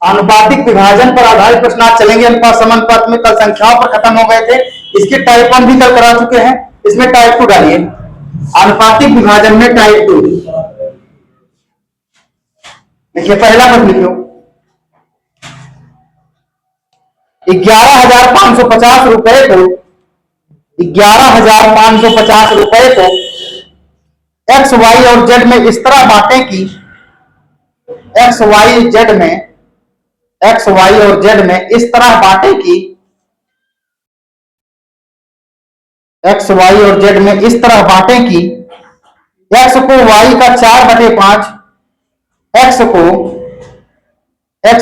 आनुपातिक विभाजन पर आधारित प्रश्न आज चलेंगे। अनुपात समानुपात में कल संख्याओं पर खत्म हो गए थे, इसके टाइप 1 भी कल करा चुके हैं, इसमें टाइप 2 डालिए। आनुपातिक विभाजन में टाइप 2 देखिए, पहला पद लिखो 11,550 रुपए को 11,550 रुपए को एक्स वाई और जेड में इस तरह बांटे कि एक्स वाई और जेड में इस तरह बांटे कि एक्स वाई और जेड में इस तरह बांटे कि एक्स को वाई का 4/5 एक्स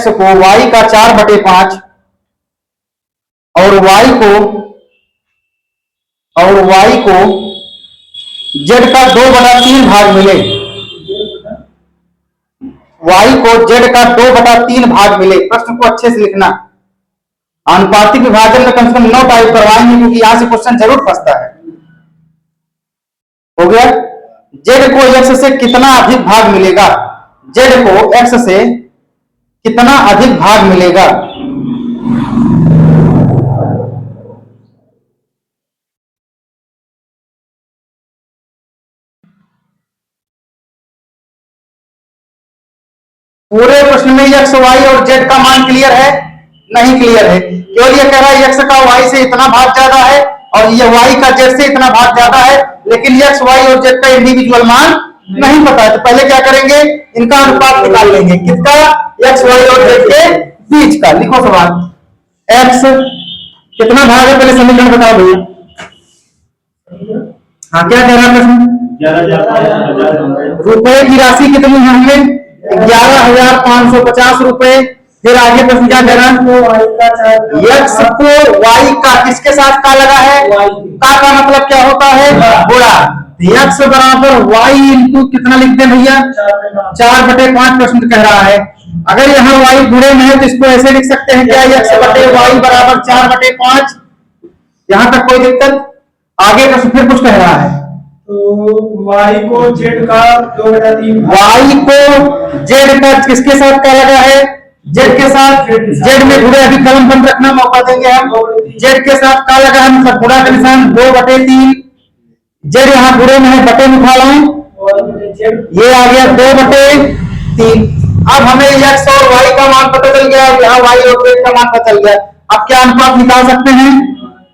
को वाई का 4/5 और वाई को जेड का 2/3 भाग मिले। वाई को जेड का 2/3 भाग मिले। प्रश्न को अच्छे से लिखना। आनुपातिक विभाजन में कम से कम 9 टाइप करवाएंगे, क्योंकि यहां से क्वेश्चन जरूर फंसता है। हो गया। जेड को एक्स से कितना अधिक भाग मिलेगा? जेड को एक्स से कितना अधिक भाग मिलेगा? पूरे प्रश्न में एक्स वाई और जेड का मान क्लियर है? नहीं क्लियर है। केवल ये कह रहा है एक्स का वाई से इतना भाग ज्यादा है और ये वाई का जेड से इतना भाग ज्यादा है, लेकिन एक्स वाई और जेड का इंडिविजुअल मान नहीं पता है। तो पहले क्या करेंगे, इनका अनुपात निकाल लेंगे। किसका? एक्स वाई और जेड के बीच का। लिखो सवाल। एक्स कितना भाग है, पहले समीकरण बताओ भैया। हाँ, क्या कह रहा है प्रश्न? रुपए की राशि कितनी है हमें? 11,550 रुपए। फिर आगे प्रश्न क्या कह रहा है? एक्स को वाई का किसके साथ का लगा है? का मतलब क्या होता है? गुणा। एक्स बराबर वाई इंटू कितना लिख दे भैया? 4/5 प्रश्न कह रहा है। अगर यहाँ वाई गुणे में है तो इसको ऐसे लिख सकते हैं क्या? एक्स बटे वाई बराबर 4/5। यहां तक कोई दिक्कत? आगे प्रश्न फिर कुछ कह रहा है। तो वाई को जेड का 2/3 वाई को जेड का किसके साथ का लगा है? जेड के साथ। जेड में गुणे, अभी कलम बंद रखना, मौका देंगे हम। जेड के साथ का लगा है, मतलब गुणा का निशान 2/3। जेड यहाँ गुणे में है, बटे में उठा लाएं, ये आ गया 2/3। अब हमें एक्स और वाई का मान पता चल गया, यहाँ वाई और जेड का मान पता चल गया। अब क्या अनुपात निकाल सकते हैं?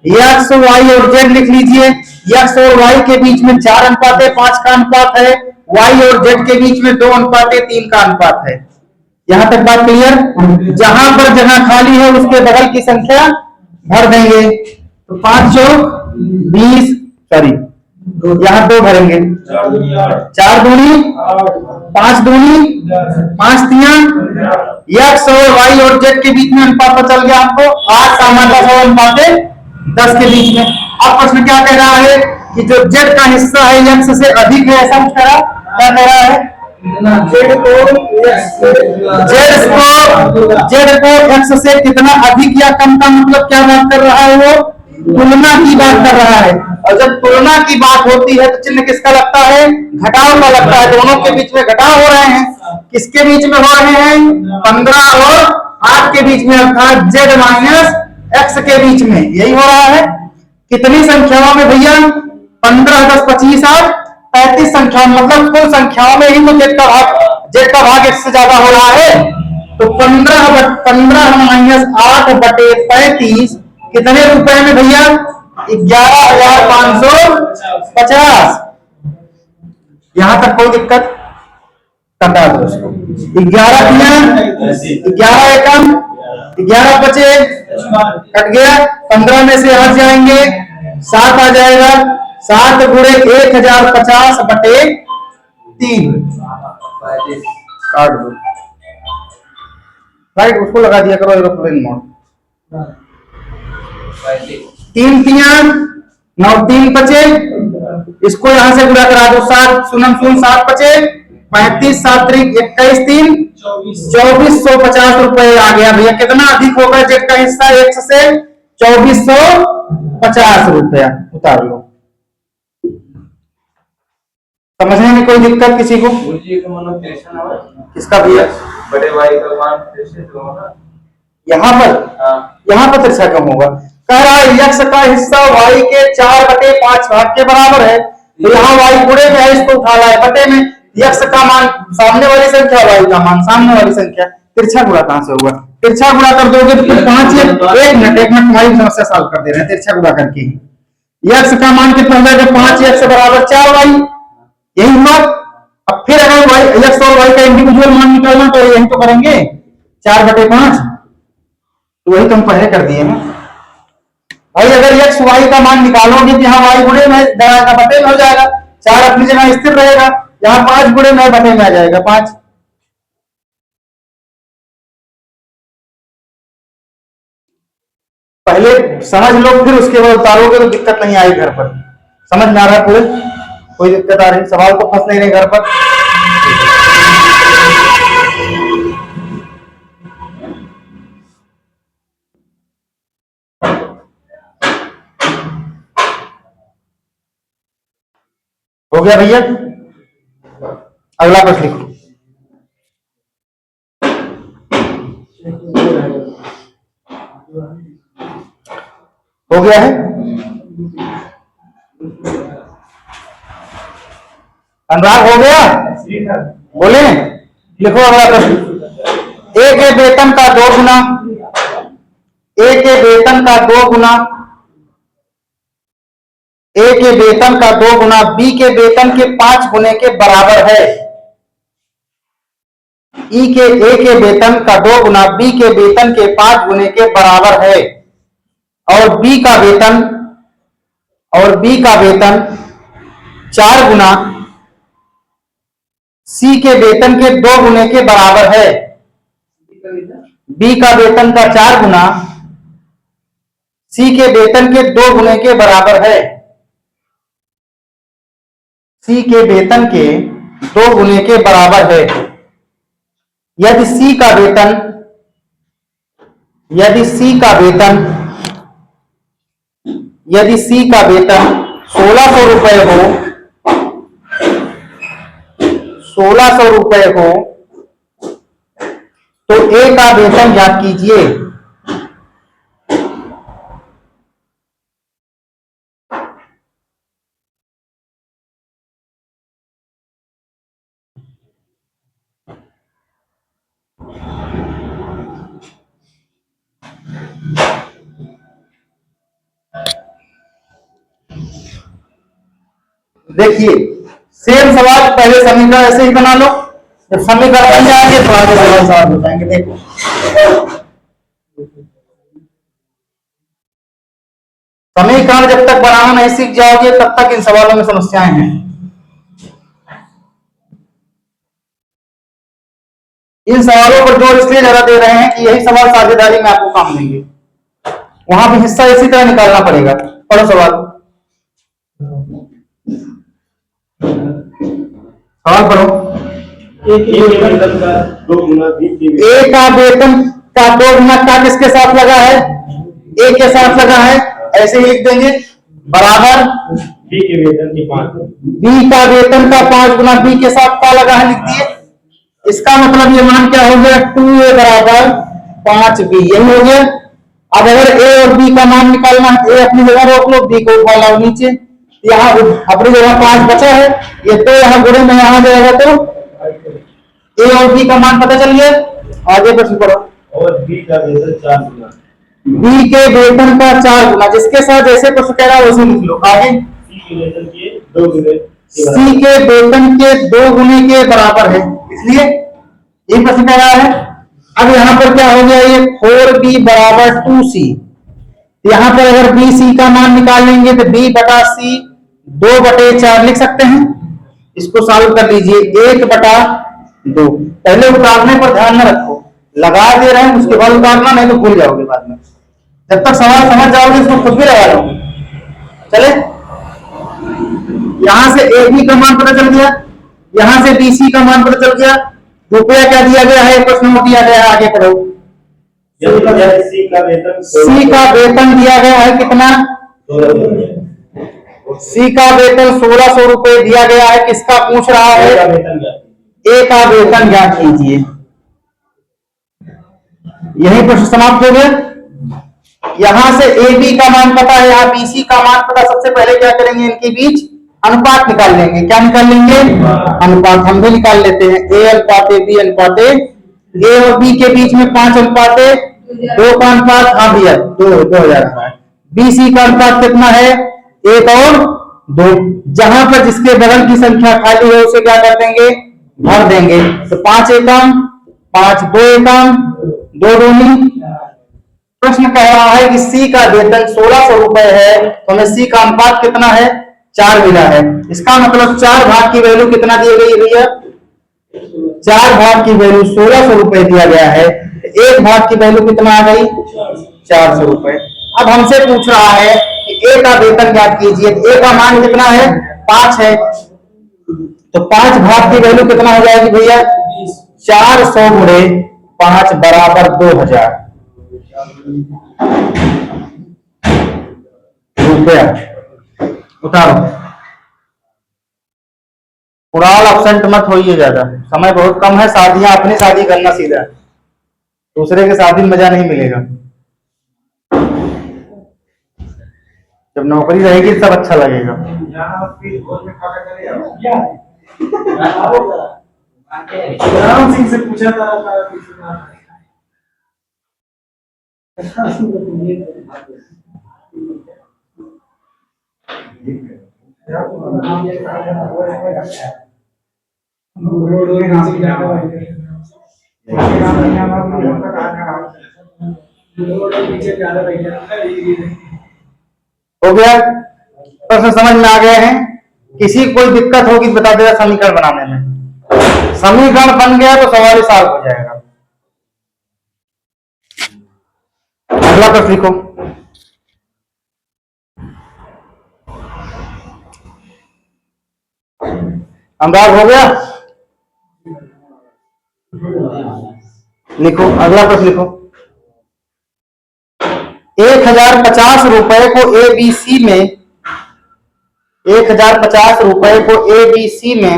एक्स वाई और जेड लिख लीजिए। एक्स और वाई के बीच में 4:5 का अनुपात है, वाई और जेड के बीच में 2:3 का अनुपात है। यहां तक बात क्लियर? जहां पर जहां खाली है उसके बगल की संख्या भर देंगे। तो 5 चौक 20, सॉरी यहाँ 2 भरेंगे। 4 दूनी 5 दूनी 5 तिया। एक्स और वाई और जेड के बीच में अनुपात पता चल गया आपको। 8 का अनुपात 10 के बीच में। अब प्रश्न क्या कह रहा है कि जो जेड का हिस्सा है एक्स से अधिक है, ऐसा कुछ कह रहा है? जेड को एक्स से कितना अधिक या कम का मतलब क्या बात कर रहा है? वो तुलना की बात कर रहा है। और जब तुलना की बात होती है तो चिन्ह किसका लगता है? घटाव का लगता है। दोनों के बीच में घटाव हो रहे हैं। किसके बीच में हो रहे हैं? 15 और 8 के बीच में, अर्थात जेड माइनस एक्स के बीच में। यही हो रहा है। कितनी संख्याओं में भैया? 15, 10, 25, 8, 35 संख्याओं, मतलब कुल संख्याओं में ही तो जेड का भाग एक्स से ज्यादा हो रहा है। तो 15 माइनस 8/35 कितने रुपए में भैया? 11,550। यहां तक कोई दिक्कत? कटा दो उसको। 11 एकम 11 बचे, कट गया। 15 में से हट जाएंगे, 7 आ जाएगा। 7 गुणे 1050/3 काट दो। राइट, उसको लगा दिया करो एरोप्लेन मोड। 3 तिया 9, 3 बचे, इसको यहां से गुणा करा दो। 7 शून्य 7 बचे, 35 7 3 21 3 2450 रुपए आ गया भैया। कितना अधिक होगा जेड का हिस्सा एक्स से? 2450 रुपया। उतार लो। समझने में कोई दिक्कत किसी को? किसका भैया? बड़े वाई का मान फिर से तो होगा। यहाँ पर तिरछा कम होगा। कह रहा है यक्स का हिस्सा y के 4/5 भाग के बराबर है, तो यहाँ y गुणे में है, इसको उठा रहा है बटे में यक्स का मान सामने वाली संख्या, y का मान सामने वाली संख्या, तिरछा गुणा कहां से होगा? तिरछा गुणा कर दोगे तो फिर 5 एक मिनट हमारी समस्या सॉल्व कर दे रहे हैं तिरछा गुणा करके ही। यक्स का मान कितना हो जाएगा? 5x बराबर 4y, यही हुआ। अब फिर अगर y x और y का इंडिविजुअल मान निकालना तो यही तो करेंगे 4/5, तो वही तो हम पहले कर दिए हैं भाई। अगर x y का मान निकालोगे तो यहाँ y गुणे में जाएगा, बटे में हो जाएगा, 4 अपनी जगह स्थिर रहेगा, यहाँ 5 गुणे में बटे में आ जाएगा 5। पहले समझ लो फिर उसके बाद उतारोगे तो दिक्कत नहीं आएगी घर पर। समझ में आ रहा है पूरे? कोई दिक्कत आ रही? सवाल तो फंस नहीं रहे घर पर। हो गया भैया? अगला प्रश्न लिखो। हो गया है? अनुराग हो गया? बोले? लिखो अगला प्रश्न। ए के वेतन का 2 गुना, ए के वेतन का 2 गुना, ए के वेतन का 2 गुना बी के वेतन के 5 गुने के बराबर है। ए के वेतन का 2 गुना बी के वेतन के 5 गुने के बराबर है, और बी का वेतन 4 गुना सी के वेतन के 2 गुने के बराबर है। बी का वेतन का 4 गुना सी के वेतन के 2 गुने के बराबर है। सी के वेतन के 2 गुने के बराबर है। यदि सी का वेतन 1600 रुपए हो, 1600 रुपए हो, तो ए का वेतन ज्ञात कीजिए। देखिए सेम सवाल, पहले समीकरण ऐसे ही बना लो, जब समीकरण बन जाएंगे तो आगे सवाल सॉल्व हो जाएंगे। देखो समीकरण जब तक बनाना नहीं सीख जाओगे तब तक इन सवालों में समस्याएं हैं। इन सवालों पर जोर इसलिए ज्यादा दे रहे हैं कि यही सवाल साझेदारी में आपको काम देंगे, वहां भी हिस्सा इसी तरह निकालना पड़ेगा। पढ़ो सवाल, सवाल पढ़ो। ए का वेतन का 2 गुना का किसके साथ लगा है? ए के साथ लगा है, ऐसे ही लिख देंगे, बराबर बी के वेतन के 5, बी का वेतन का 5 गुना बी के साथ का लगा है, लिख दिए। इसका मतलब ये मान क्या हो गया? 2a बराबर 5b, यही हो गया। अब अगर a और b का मान निकालना है, a अपनी जगह रोक लो, b को उठा लाओ नीचे, यहाँ अपनी जगह 5 बचा है, ये तो यहाँ गुणे में यहाँ जाएगा, तो a और b का मान पता चल गया। आगे प्रश्न पढ़ो। और बी का वेतन 4 गुना, बी के वेतन का 4 गुना, जिसके साथ जैसे प्रश्न कह रहा है वैसे लिख लो। आगे सी के वेतन के 2 गुने, सी के वेतन के 2 गुने के बराबर है, इसलिए ये प्रश्न कह रहा है। अब यहाँ पर क्या हो गया? ये 4b बराबर 2c, यहाँ पर अगर बी सी का मान निकाल लेंगे तो b बटा सी 2/4 लिख सकते हैं। इसको सॉल्व कर लीजिए, 1/2। पहले उतारने पर ध्यान न रखो, लगा दे रहे हैं उसके बाद उतारना, नहीं तो भूल जाओगे बाद में। जब तक सवाल समझ जाओगे इसको खुद भी लगा लो। चले, यहां से ए बी का मान पता चल गया, यहां से बी सी का मान पता चल गया। रुपया क्या दिया गया है? प्रश्न में दिया गया है, आगे पढ़ो। सी का वेतन दिया गया है कितना? सी का वेतन 1600 रुपए दिया गया है। किसका पूछ रहा है? ए का वेतन ज्ञात कीजिए। यही प्रश्न समाप्त हो गया। यहां से ए बी का मान पता है, यहाँ बी सी का मान पता। सबसे पहले क्या करेंगे, इनके बीच अनुपात निकाल लेंगे। क्या निकाल लेंगे? अनुपात। हम भी निकाल लेते हैं। ए अनुपात ए, बी अनुपात ए। ए और बी के बीच में 5 अनुपात ए, 2 का अनुपात, हाँ भैया 2000। बी सी का अनुपात कितना है? 1 और 2। जहां पर जिसके बगल की संख्या खाली है उसे क्या कर देंगे? भर देंगे। तो 5 एकम 5, 2 एकम 2 दूनी। प्रश्न कह रहा है कि सी का वेतन 1600 रुपए है, तो हमें सी का अनुपात कितना है? 4 मिला है। इसका मतलब 4 भाग की वैल्यू कितना दी गई है भैया? 4 भाग की वैल्यू 1600 रुपए दिया गया है। 1 भाग की वैल्यू कितना आ गई? 400 रुपए। अब हमसे पूछ रहा है कि ए का वेतन ज्ञात कीजिए। ए का मान कितना है? 5 है। तो 5 भाग की वैल्यू कितना हो जाएगी भैया? 400 गुणे 5 बराबर 2000 रुपया। उतारो। उड़ाल अपसेंट मत होइए ज्यादा, समय बहुत कम है। शादियां अपनी शादी करना सीधा, दूसरे के शादी में मजा नहीं मिलेगा। जब नौकरी रहेगी तब अच्छा लगेगा। राम सिंह से पूछा था हो गया? प्रश्न समझ में आ गए हैं? किसी को कोई दिक्कत होगी बता देगा समीकरण बनाने में। समीकरण बन गया तो सवाल ही सॉल्व हो जाएगा। अगला प्रश्न लिखो। अनुराग हो गया? लिखो अगला प्रश्न लिखो। 1050 रुपए को एबीसी में 1050 रुपए को एबीसी में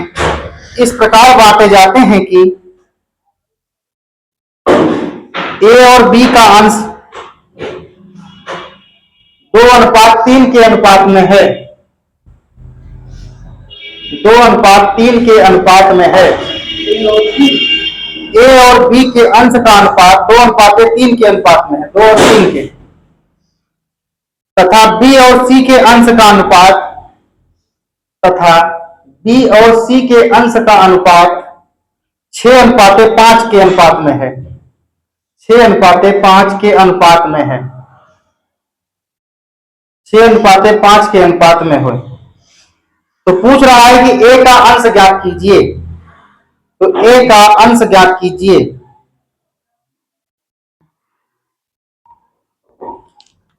इस प्रकार बांटे जाते हैं कि ए और बी का अंश 2:3 के अनुपात में है। 2:3 के अनुपात में है। ए और बी के अंश का अनुपात 2:3 के अनुपात में है, 2 और 3 के। तथा बी और सी के अंश का अनुपात 6:5 के अनुपात में है। 6:5 के अनुपात में है। 6:5 के अनुपात में हो। तो पूछ रहा है कि ए का अंश ज्ञात कीजिए। तो ए का अंश ज्ञात कीजिए।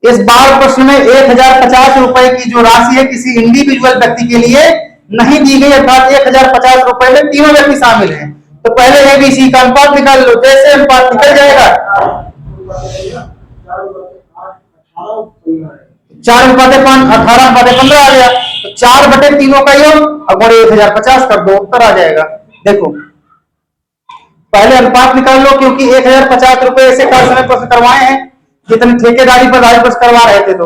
इस बार प्रश्न में 1050 रुपए की जो राशि है किसी इंडिविजुअल व्यक्ति के लिए नहीं दी गई, अर्थात 1050 रुपए में तीनों व्यक्ति शामिल हैं। तो पहले एबीसी का अनुपात निकाल लो। जैसे अनुपात निकल जाएगा 4:5 18:15 आ गया। तो 4/3 का योग अब 1050 कर दो, उत्तर आ जाएगा। देखो पहले अनुपात निकाल लो, क्योंकि 1050 रुपए ऐसे समय प्रश्न करवाए हैं जितने ठेकेदारी पर आधारित प्रश्न करवा रहे थे। तो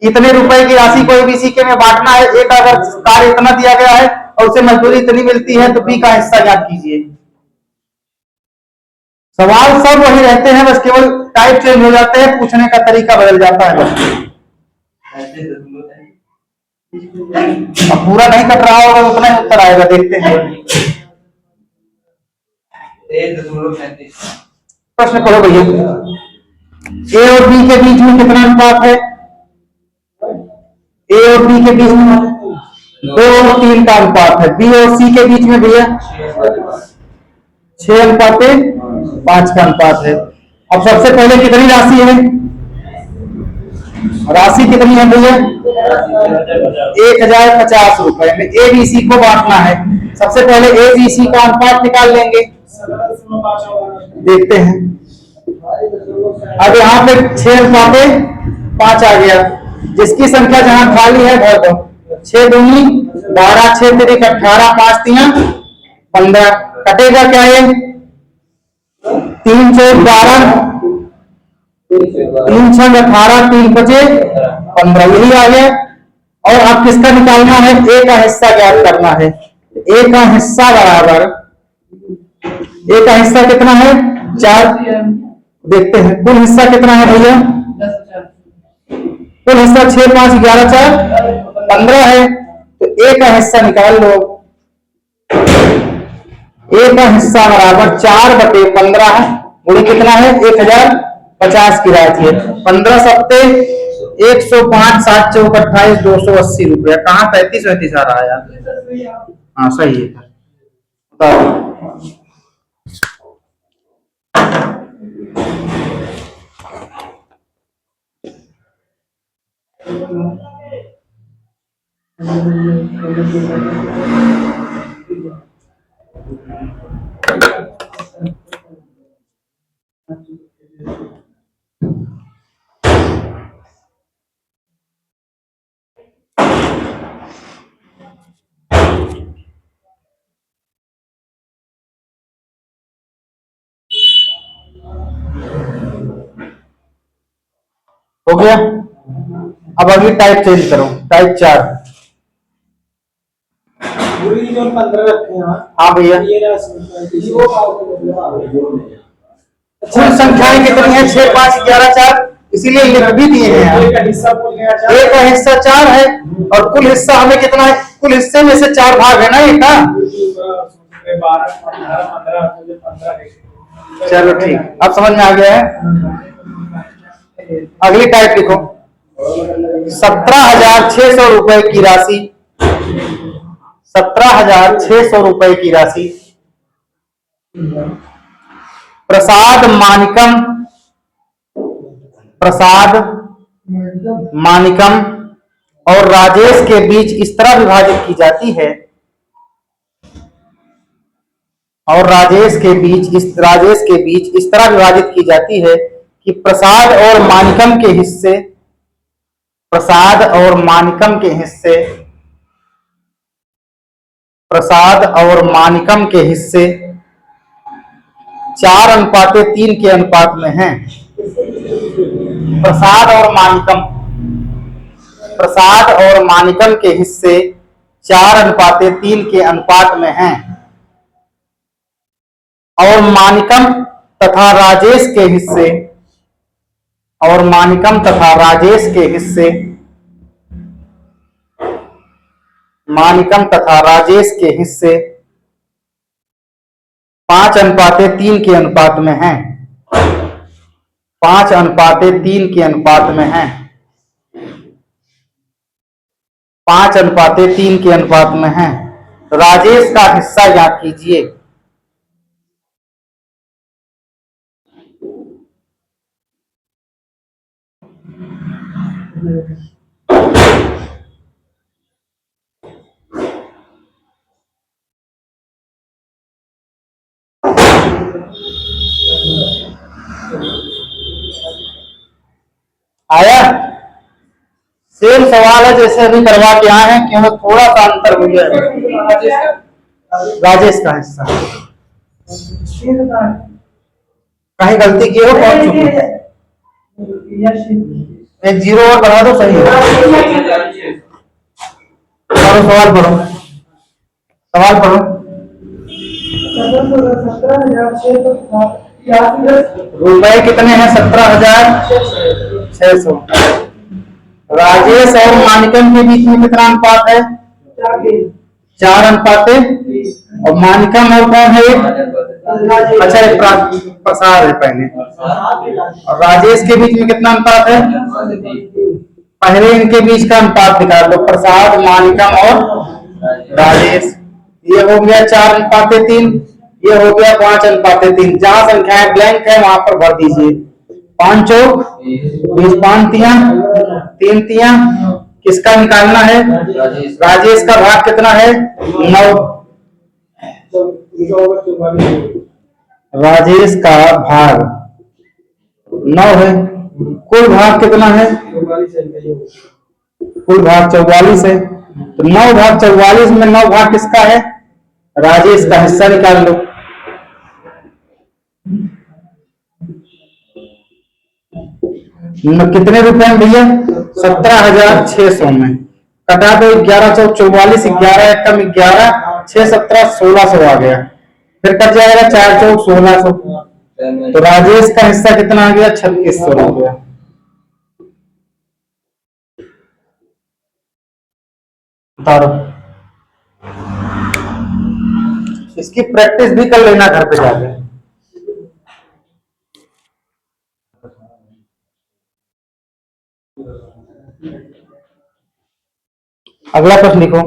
इतने रुपए की राशि को एबीसी के में बांटना है। एक अगर कार्य इतना दिया गया है और उसे मजदूरी इतनी मिलती है तो बी का हिस्सा ज्ञात कीजिए। सवाल सब वही रहते हैं, बस केवल टाइप चेंज हो जाते हैं, पूछने का तरीका बदल जाता है बस। अब पूरा नहीं कट रहा होगा उतना ही उत्तर आएगा, देखते हैं। प्रश्न करो भैया। ए और बी के बीच में कितना अनुपात है? ए और बी के बीच में 2 और 3 का अनुपात है। बी और सी के बीच में भैया 6:5 का अनुपात है। अब सबसे पहले कितनी राशि है? राशि कितनी है भैया? 1050 रुपए में एबीसी को बांटना है। सबसे पहले एबीसी का अनुपात निकाल लेंगे, देखते हैं। अब यहाँ पे 6:5 आ गया। जिसकी संख्या जहां खाली है भर दो। 6 दूनी 12, 6 तिरिक 18, 5 3 15। कटेगा क्या ये? 3 चौक 12, 3 छंग 18, 3 बचे 15, यही आ गया। और अब किसका निकालना है, ए का हिस्सा ज्ञात करना है। ए का हिस्सा बराबर, ए का हिस्सा कितना है 4, देखते हैं कुल हिस्सा कितना है भैया, कुल हिस्सा 6 5 11 4 15 है। तो ए का हिस्सा निकाल लो, ए का हिस्सा बराबर 4/15 गुणे कितना है 1050 की राशि है। 15 सत्ते 105, 7 चौक 28, 280 रुपया। कहाँ 33 35 आ रहा है यार, हाँ सही है। हो गया। अब अगली टाइप चेंज करो, टाइप 4। पूरी जो 15 रखे हैं हाँ भैया, कुल संख्याएं कितनी है 6 5 11 4, इसीलिए लिख भी दिए हैं। ए का हिस्सा कुल गया 4, ए का हिस्सा 4 है और कुल हिस्सा हमें कितना है, कुल हिस्से में से 4 भाग है ना ए का। 12 15 15। चलो ठीक, अब समझ में आ गया है। अगली टाइप लिखो, 17,600 रुपए की राशि, 17,600 रुपए की राशि प्रसाद मानिकम और राजेश के बीच इस तरह विभाजित की जाती है, और राजेश के बीच इस तरह विभाजित की जाती है कि प्रसाद और मानिकम के हिस्से 4:3 के अनुपात में हैं। प्रसाद और मानिकम के हिस्से 4:3 के अनुपात में हैं, और मानिकम तथा राजेश के हिस्से 5:3 के अनुपात में हैं, 5:3 के अनुपात में हैं, 5:3 के अनुपात में हैं। राजेश का हिस्सा ज्ञात कीजिए। आया, सेम सवाल है जैसे अभी करवा के आए हैं, केवल थोड़ा सा अंतर हो गया। राजेश का हिस्सा कहीं गलती की हो, कौन चुकी, एक 0 और बढ़ा दो, सही है। सवाल पढ़ो। रुपए कितने हैं 17,600। राजेश और मानिकम के बीच में कितना अनुपात है 4:3, और मानिकम और कौन है, अच्छा प्रसाद है पहले, और राजेश के बीच में कितना अनुपात है, पहले इनके बीच का अनुपात निकाल लो, प्रसाद मानिकम और राजेश। ये हो गया 4:3, ये हो गया 5:3। जहां संख्याएं ब्लैंक है वहां पर भर दीजिए। 5 चौक 20, 5 तिया 3 तिया, किसका निकालना है, राजेश का भाग कितना है 9, राजेश का भाग 9 है। कुल भाग कितना है, कुल भाग 44 है। तो 9/44 में 9 भाग किसका है, राजेश का हिस्सा निकाल लो। कितने रुपए में भैया? 17,600 में। कटा दो 11 चौक 44, 11 एकम 11, 6 17 1600 आ गया। फिर कट जाएगा 4 चौक 1600। तो राजेश का हिस्सा कितना आ गया? 3600 आ गया। उतारो, इसकी प्रैक्टिस भी कर लेना घर पे जाके। अगला प्रश्न लिखो।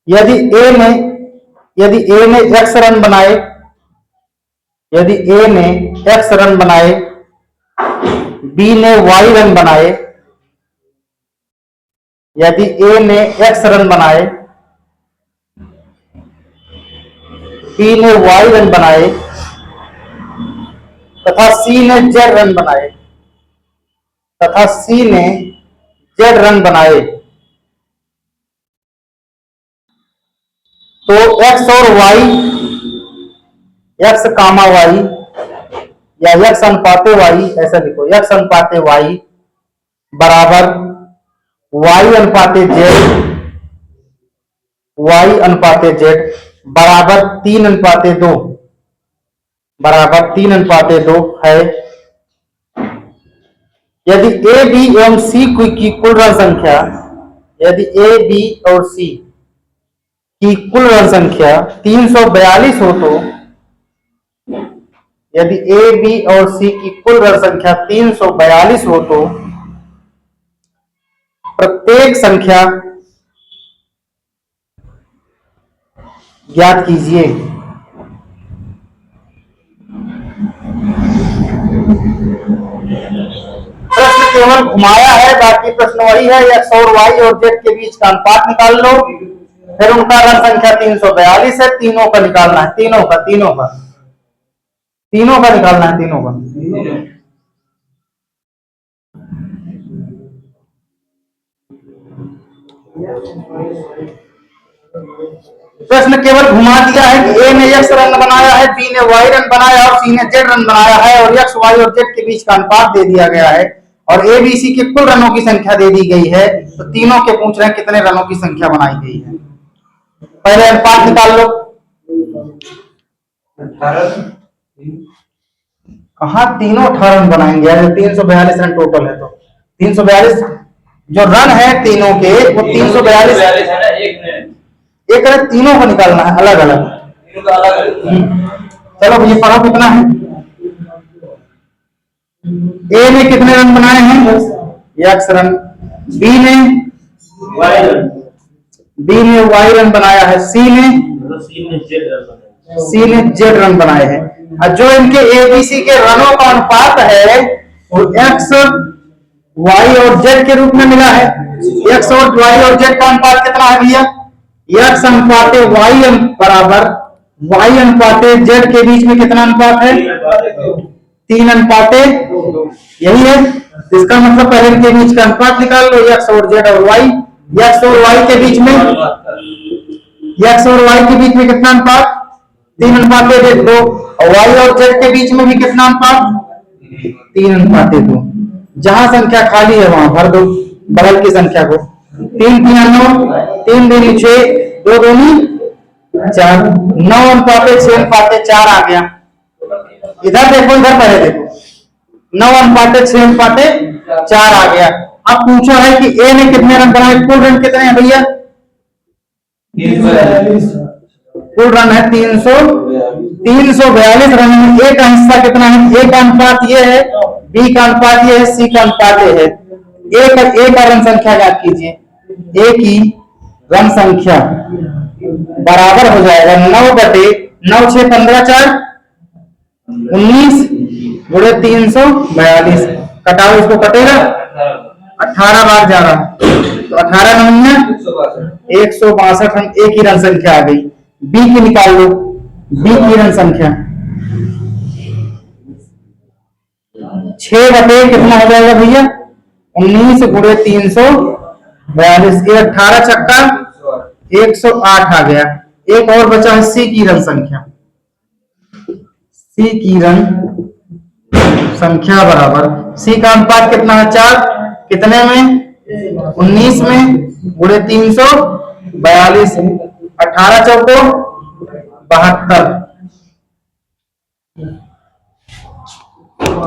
यदि ए ने x रन बनाए, यदि ए ने x रन बनाए, बी ने y रन बनाए, यदि ए ने x रन बनाए, बी ने y रन बनाए तथा सी ने z रन बनाए, तथा सी ने z रन बनाए, तो x और y, x कामा y या x अनुपाते y, ऐसा लिखो, x अनुपाते y बराबर y अनुपाते z, y अनुपाते z बराबर 3:2, बराबर 3:2 है। यदि ए बी एवं सी की कुल ऋण संख्या, यदि ए बी और सी की कुल ऋण संख्या 342 हो, तो यदि ए बी और सी की कुल ऋण संख्या 342 हो, तो प्रत्येक संख्या ज्ञात कीजिए। प्रश्न केवल घुमाया है, बाकी प्रश्न वही है। एक्स और वाई और जेड के बीच का अनुपात निकाल लो। फिर उनका ऋण संख्या 342 है, तीनों का निकालना है, तीनों का निकालना है, तीनों का। प्रश्न केवल घुमा दिया है कि ए ने एक्स रन बनाया है, बी ने वाई रन बनाया और सी ने जेड रन बनाया है, और एक्स वाई और जेड के बीच का अनुपात दे दिया गया है, और ए बी सी के कुल रनों की संख्या दे दी गई है। तो तीनों के पूछ रहे हैं कितने रनों की संख्या बनाई गई है। पहले अनुपात निकाल लो। 18 कहा तीनों 18 रन बनाएंगे यार, 342 रन टोटल है, तो 342 जो रन है तीनों के, वो 342 है ना। एक रन तीनों को निकालना है अलग अलग। चलो ये पढ़ो कितना है। ए ने कितने रन बनाए हैं? X run. बी ने वाई रन बनाया है, सी ने जेड रन बनाए हैं। और जो इनके एबीसी के रनों का अनुपात है वो एक्स वाई और जेड के रूप में मिला है। एक्स और वाई और जेड का अनुपात कितना है भैया? एक्स अनुपाते वाई बराबर वाई अनुपाते जेड के बीच में कितना अनुपात है? 3:2। यही है, इसका मतलब पहले इनके बीच का अनुपात निकाल लो, एक्स और जेड और वाई। एक्स और वाई के बीच में कितना अनुपात? 3:2। और वाई और जेड के बीच में भी कितना अनुपात? 3:2। जहां संख्या खाली है वहां भर दो बगल की संख्या को। 3 3 9, 3 दूनी 6, 2 दूनी 4, 9:6:4 आ गया। इधर देखो, इधर पहले देखो, 9:6:4 आ गया। अब पूछो है कि ए ने कितने रन बनाए, कुल रन कितने हैं भैया? कुल रन है 342 रन में ए का हिस्सा कितना है? ए का अनुपात ये है, बी का अनुपात ये है, सी का अनुपात ये है। ए का रन संख्या ज्ञात कीजिए। ए की रन संख्या बराबर हो जाएगा 9/9 6 15 4 19 गुणे 342। कटाओ, इसको कटेगा 18 बार जा रहा, तो 18 9 162 रन ए की रन संख्या आ गई। बी की निकाल लो, बी की रन संख्या 6 कितना हो जाएगा भैया? 19 गुणे 342। 18 छक्का 108 आ गया। एक और बचा है सी की रन संख्या। सी की रण संख्या बराबर सी का अनुपात कितना है 4 कितने में 19 में गुणे 342 18 चौको 72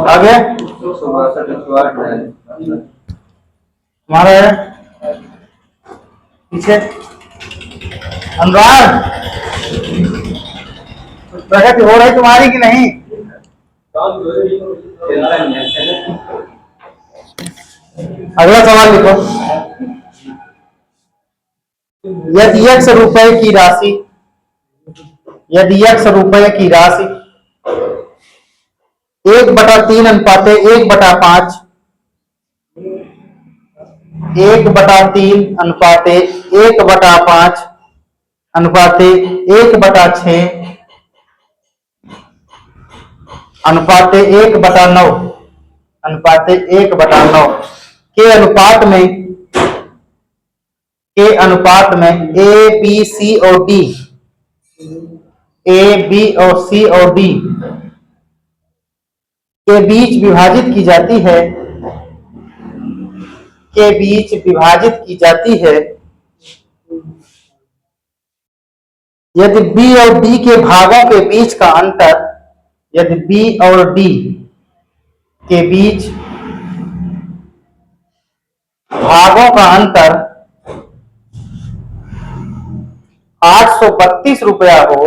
आगे हमारा है पीछे अनुराग प्रगति हो रही तुम्हारी कि नहीं अगला सवाल लिखो यदि x रुपए की राशि यदि x रुपए की राशि 1/3 अनुपाते 1/5 1/3 अनुपाते 1/5 अनुपाते 1/6 अनुपाते 1/9 अनुपाते 1/9 के अनुपात में ए बी सी और डी ए बी और सी और डी के बीच विभाजित की जाती है के बीच विभाजित की जाती है यदि बी और डी के भागों के बीच का अंतर यदि बी और डी के बीच भागों का अंतर 832 रुपया हो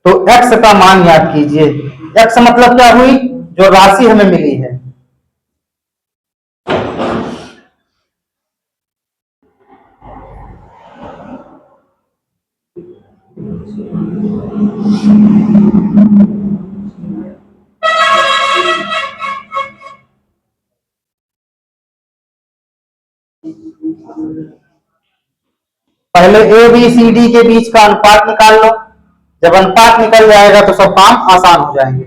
तो x का मान याद कीजिए x मतलब क्या हुई जो राशि हमें मिली है पहले ए बी सी डी के बीच का अनुपात निकाल लो जब अनुपात निकल जाएगा तो सब काम आसान हो जाएंगे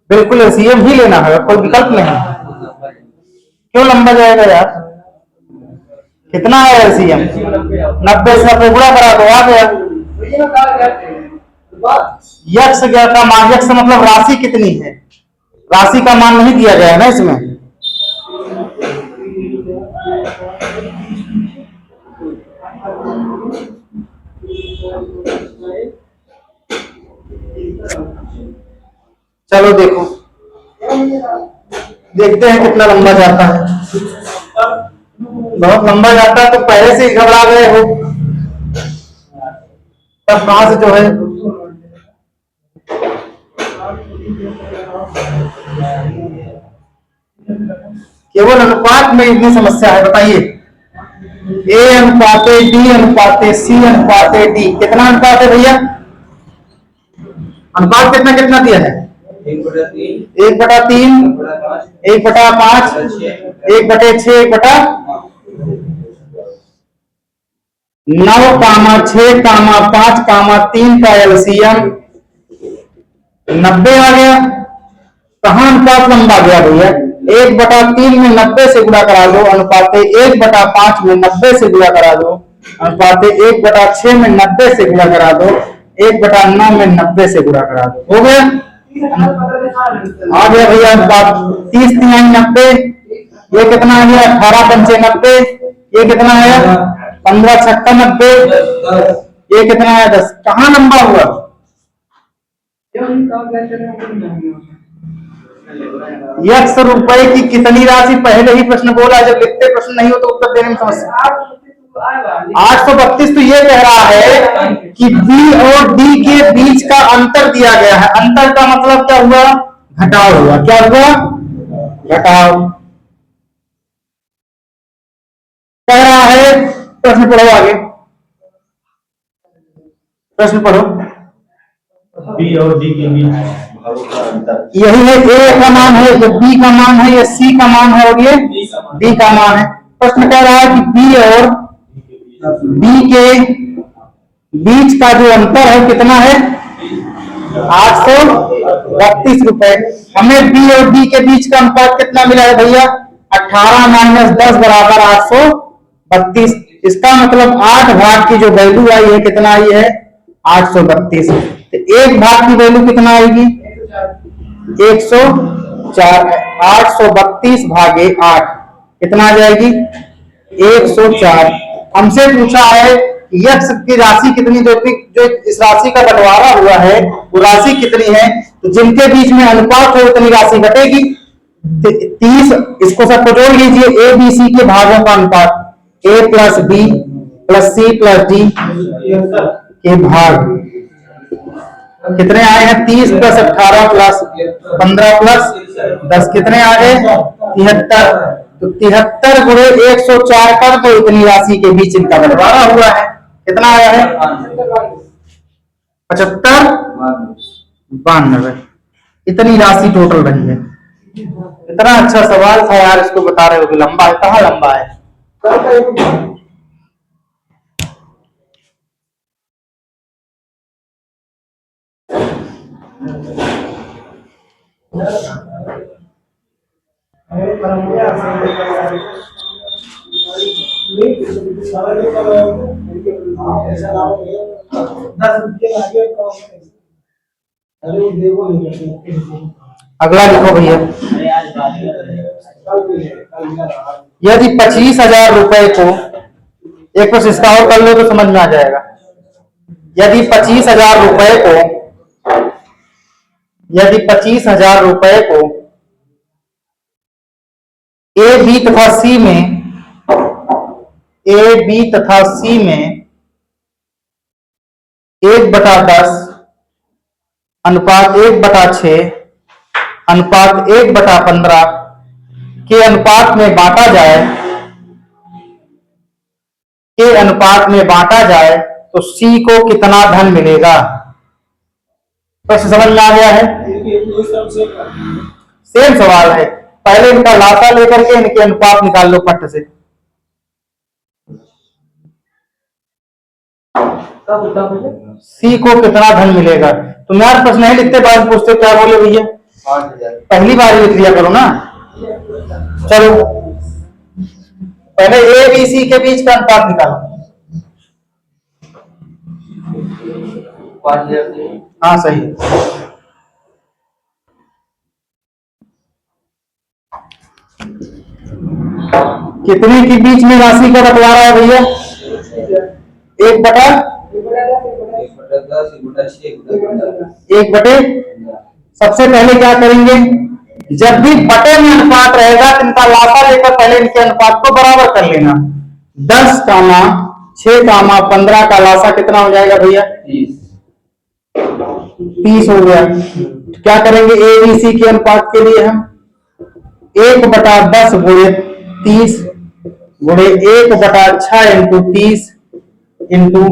बिल्कुल एलसीएम ही लेना है कोई विकल्प नहीं क्यों लंबा जाएगा यार कितना है एलसीएम 90 से 90 गुणा करा दो आ गया यक्स का मान यक्स मतलब राशि कितनी है राशि का मान नहीं दिया गया है ना इसमें चलो देखो देखते हैं कितना लंबा जाता है बहुत लंबा जाता है तो पहले से ही घबरा गए हो तब कहां से जो है केवल अनुपात में इतनी समस्या है बताइए ए अनुपाते डी अनुपाते सी अनुपाते डी कितना अनुपात है भैया अनुपात कितना कितना दिया है 1/3 1/5 1/6 1/9 6 5 3 का एलसीएम 90 आ गया कहां अनुपात लंबा गया भैया 1/3 में 90 से गुणा करा दो अनुपाते 1/5 में 90 से गुणा करा दो अनुपाते 1/6 में 90 से गुणा करा दो 1/9 में 90 से गुणा करा दो हो गया आ गया भैया अनुपात 30 3 90 ये कितना आ गया 18 पंचे 90 ये कितना है 15 छक्का 90 ये कितना है 10 कहां लंबा हुआ x रुपए की कितनी राशि पहले ही प्रश्न बोला जब लिखते प्रश्न नहीं हो तो उत्तर देने में समस्या 832 तो ये कह रहा है कि b और d के बीच का अंतर दिया गया है अंतर का मतलब क्या हुआ घटाव हुआ क्या हुआ घटाव कह रहा है प्रश्न पढ़ो आगे प्रश्न पढ़ो बी और डी के बीच यही है ए का मान है ये बी का मान है ये सी का मान है और ये डी का मान है प्रश्न कह रहा है कि बी और बी के बीच का जो अंतर है कितना है 832 रुपए हमें बी और डी के बीच का अनुपात कितना मिला है भैया? 18 माइनस 10 बराबर 832। इसका मतलब 8 भाग की जो वैल्यू आई है कितना आई है? 832। तो एक भाग की वैल्यू कितना आएगी? 104। 832 भागे 8 कितना आ जाएगी? 104। हमसे पूछा है यक्स की राशि कितनी, जो इस राशि का बंटवारा हुआ है वो राशि कितनी है? तो जिनके बीच में अनुपात हो उतनी राशि घटेगी। 30, इसको सबको जोड़ लीजिए। ए बी सी के भागों का अनुपात A plus B plus C plus D के भाग कितने आए हैं? 30 प्लस 18 प्लस 15 प्लस 10 कितने आ गए? 73। तो 73 गुणे 104 कर दो, इतनी राशि के बीच इनका बंटवारा हुआ है। कितना आया है? 75 92। इतनी राशि टोटल रही है। इतना अच्छा सवाल था यार, इसको बता रहे हो कि लंबा है। कहाँ लंबा है? अगला लिखो भैया। यदि 25,000 रुपए को, एक बस इसका और कर लो तो समझ में आ जाएगा। यदि 25,000 रुपए को, यदि 25,000 रुपए को ए बी तथा सी में, ए बी तथा सी में 1/10 अनुपात 1/6 अनुपात 1/15 के अनुपात में बांटा जाए, के अनुपात में बांटा जाए तो सी को कितना धन मिलेगा? प्रश्न समझ में आ गया है? सेम सवाल है। पहले इनका लासा लेकर के इनके अनुपात निकाल लो पट से। सी को कितना धन मिलेगा? तुम यार प्रश्न नहीं लिखते, बाद पूछते क्या बोले भैया? पहली बार लिख लिया करो ना। चलो पहले ए बी सी के बीच का अनुपात निकालो। हाँ सही। कितने के बीच में राशि का बंटवारा है भैया? 1/1/6 सबसे पहले क्या करेंगे? जब भी बटे में अनुपात रहेगा तो इनका लासा लेकर पहले इनके अनुपात को बराबर कर लेना। 10, 6, 15 का लासा कितना हो जाएगा भैया? 30 हो गया। क्या करेंगे? ए बी सी के अनुपात के लिए हम 1/10 गुणे 30 गुणे 1/6 इंटू 30 इंटू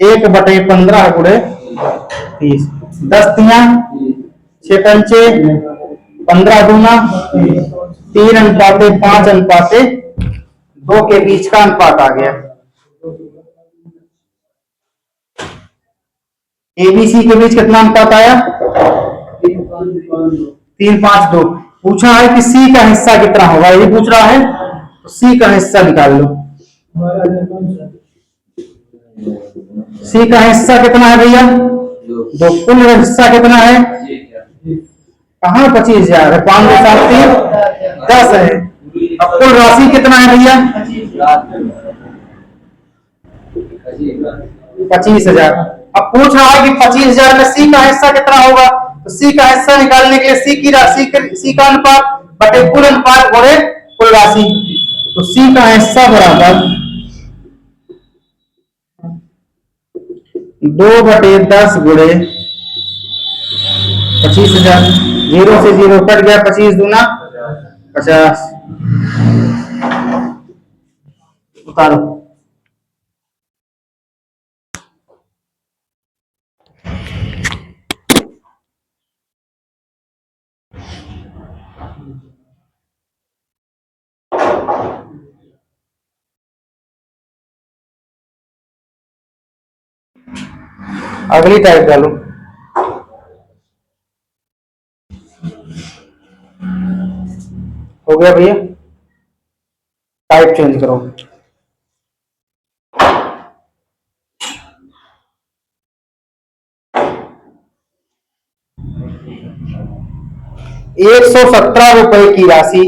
1/15 गुणे 30। 10 तिया 6 पंचे 15 दूना 3:5:2 के बीच का अनुपात आ गया। एबीसी के बीच कितना अनुपात आया? 3:5:2। पूछा है कि सी का हिस्सा कितना होगा, ये पूछ रहा है, तो सी का हिस्सा निकाल लो। सी का हिस्सा कितना है भैया? 2। कुल हिस्सा कितना है? कहाँ 25,000 है? 5 2 7 3 10 है। अब कुल राशि कितना है भैया? 25,000। अब पूछ रहा है कि 25,000 में सी का हिस्सा कितना होगा, तो सी का हिस्सा निकालने के लिए सी की राशि, सी का अनुपात बटे कुल अनुपात गुणे कुल राशि। तो सी का हिस्सा बराबर 2/10 गुणे 25,000। 0 से 0 कट गया, 25 दूना 50। उतारो। अगली टाइप डालो। हो गया भैया, टाइप चेंज करो। ₹117 की राशि,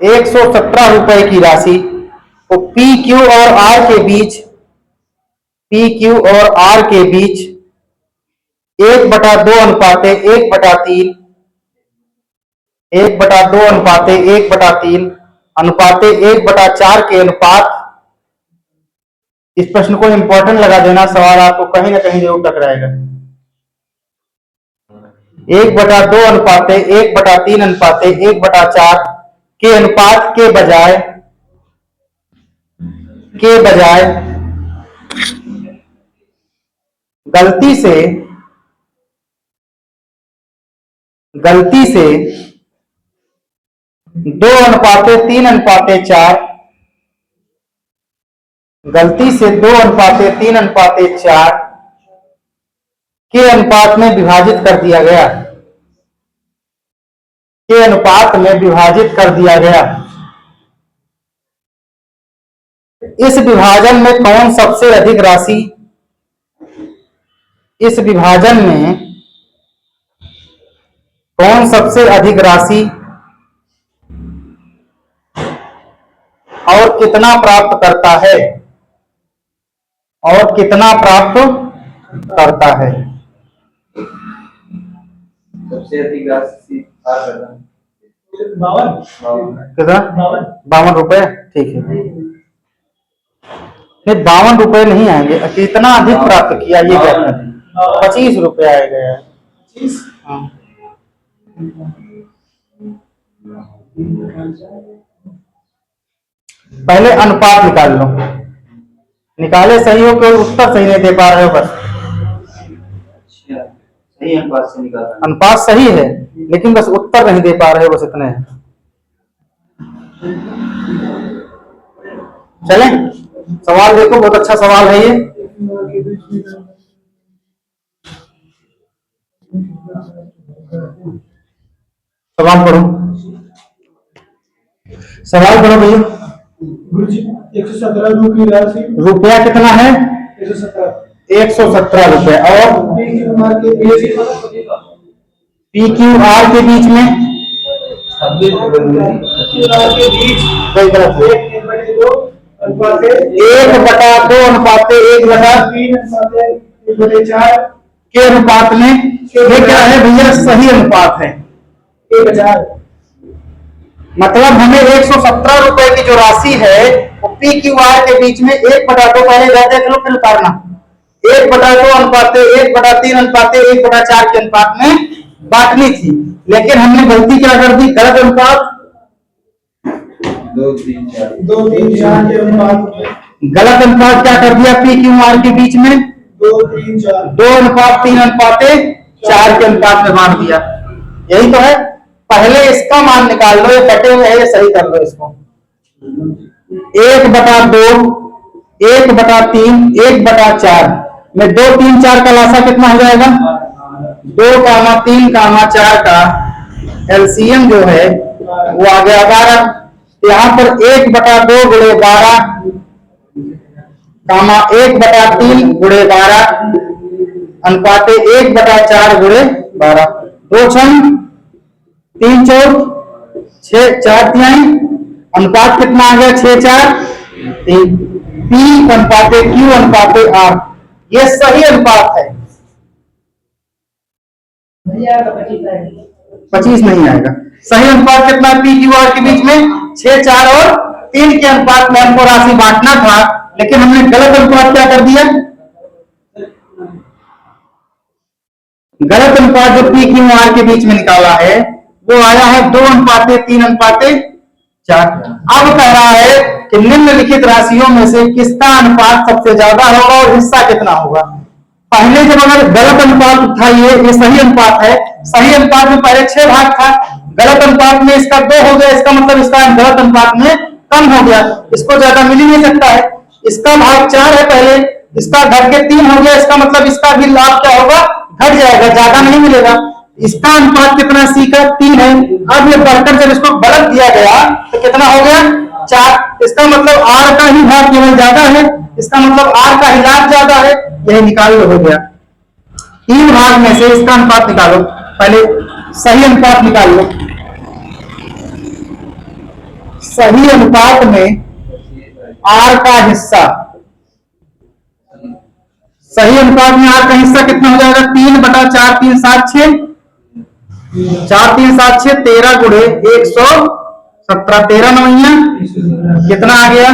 ₹117 की राशि को पी क्यू और आर के बीच, पी क्यू और आर के बीच 1/2 अनुपाते 1/3, 1/2 अनुपाते 1/3 अनुपाते 1/4 के अनुपात। इस प्रश्न को इंपॉर्टेंट लगा देना, सवाल आपको कहीं ना कहीं जरूर टकराएगा। 1/2 अनुपाते 1/3 अनुपाते 1/4 के अनुपात के बजाय गलती से 2/3/4, गलती से 2/3/4 के अनुपात में विभाजित कर दिया गया, के अनुपात में विभाजित कर दिया गया। इस विभाजन में कौन सबसे अधिक राशि, इस विभाजन में कौन सबसे अधिक राशि और कितना प्राप्त करता है, और कितना प्राप्त करता है। सबसे अधिक राशि कितना? कितना? 52 ठीक है। नहीं, 52 नहीं आएंगे, कितना अधिक प्राप्त किया ये क्या है? 25 रुपए आएगा यार। हाँ, पहले अनुपात निकाल लो, निकाले सही हो कि उत्तर सही नहीं दे पा रहे हो बस। सही अनुपात से निकाला, अनुपात सही है लेकिन बस उत्तर नहीं दे पा रहे हो, बस इतने हैं। चलें, सवाल देखो, बहुत अच्छा सवाल है ये। सवाल पढ़ो, सवाल पढ़ो भैया। गुरुजी 117 की राशि, रुपया कितना है? 117 रुपए। और पी क्यू आर के बीच में कोई गलत है। 1/2 अनुपाते 1/3/4 के अनुपात में, ये क्या है भैया? सही अनुपात है। 1/4 मतलब हमें 117 रुपए की जो राशि है वो पी क्यू आर के बीच में 1/2 पहले देख लो फिर उतारना। 1/2 अनुपाते 1/3 अनुपाते 1/4 के अनुपात में बांटनी थी, लेकिन हमने गलती क्या कर दी? गलत अनुपात 2-3-4 के अनुपात में, गलत अनुपात क्या कर दिया? पी क्यू आर के बीच में 2-3-4 2/3 अनुपाते 4 के अनुपात में बांट दिया। यही तो है। पहले इसका मान निकाल लो, ये बटे हुए है, ये सही कर लो इसको। 1/2 1/3 1/4 में 2 3 4 का लासा कितना हो जाएगा? 2, 3, 4 का एलसीएम जो है वो आ गया 12। यहाँ पर 1/2 गुणे 12 1/3 गुणे 12 अनुपाते 1/4 गुणे 12। 2 6 3 4 6 4 तिहाई, अनुपात कितना आ गया? 6 4 3। पी अनुपाते क्यू अनुपाते आर, ये सही अनुपात है। 25 नहीं आएगा। सही अनुपात कितना? पी क्यू आर के बीच में 6 4 और 3 के अनुपात में हमको राशि बांटना था, लेकिन हमने गलत अनुपात क्या कर दिया? गलत अनुपात जो पी क्यू आर के बीच में निकाला है वो आया है 2/3/4। अब कह रहा है कि निम्नलिखित राशियों में से किसका अनुपात सबसे ज्यादा होगा और हिस्सा कितना होगा। पहले जब अगर गलत अनुपात उठाइए, ये सही अनुपात है, सही अनुपात में पहले 6 भाग था, गलत अनुपात में इसका 2 हो गया, इसका मतलब इसका गलत अनुपात में कम हो गया, इसको ज्यादा मिल ही नहीं सकता है। इसका भाग 4 है पहले, इसका घट के 3 हो गया, इसका मतलब इसका भी लाभ क्या होगा? घट जाएगा, ज्यादा नहीं मिलेगा। इसका अनुपात कितना है, सी का 3 है। अब ये बढ़कर जब इसको गलत दिया गया तो कितना हो गया, 4। इसका मतलब आर का ही भाग केवल ज्यादा है, इसका मतलब आर का ही लाभ ज्यादा है, यही निकाल लो, हो गया। 3 भाग में से इसका अनुपात निकालो, पहले सही अनुपात निकाल लो। सही अनुपात में आर का हिस्सा, सही अनुपात में आर का हिस्सा कितना हो जाएगा, 3/4, 3 7 6, 4 3 7 6, 13 गुणे 117, 13 नवैया कितना आ गया।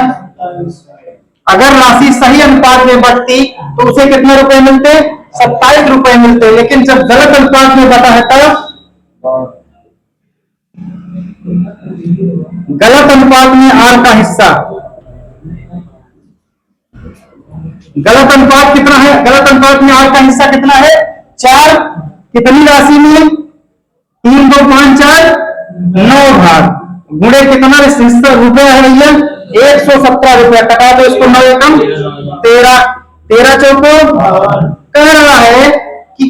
अगर राशि सही अनुपात में बढ़ती तो उसे कितने रुपए मिलते, 27 रुपए मिलते, लेकिन जब गलत अनुपात में बटा है तब गलत अनुपात में आर का हिस्सा, गलत अनुपात कितना है, गलत अनुपात में आर का हिस्सा कितना है, 4। कितनी राशि में, 3 2 5 4 9 भाग गुणे कितना हिस्सा रुपया है भैया, 117 रुपया। कटा दो इसको, 9 एकम 13, 13 चौको। कह रहा है कि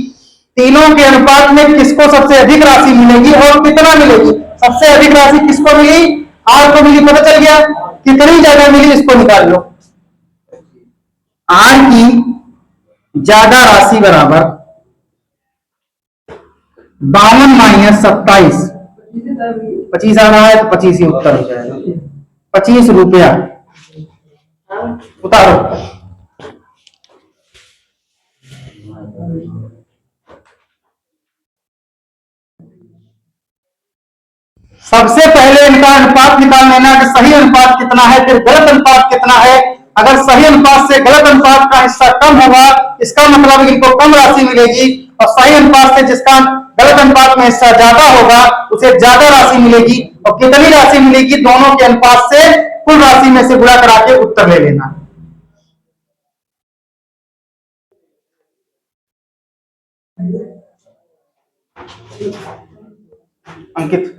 तीनों के अनुपात में किसको सबसे अधिक राशि मिलेगी और कितना मिलेगी। सबसे अधिक राशि किसको मिली, आर को मिली, पता चल गया। कितनी ज्यादा मिली इसको निकाल लो। आर की ज्यादा राशि बराबर 52 माइनस 27, 25 आ रहा है तो 25 ही उत्तर हो जाएगा, 25 रुपया। उतारो। सबसे पहले इनका अनुपात निकाल लेना कि सही अनुपात कितना है, फिर गलत अनुपात कितना है। अगर सही अनुपात से गलत अनुपात का हिस्सा कम होगा, इसका मतलब इनको कम राशि मिलेगी, और सही अनुपात से जिसका गलत अनुपात में हिस्सा ज्यादा होगा उसे ज्यादा राशि मिलेगी। और कितनी राशि मिलेगी, दोनों के अनुपात से कुल राशि में से गुणा करा के उत्तर ले लेना। अंकित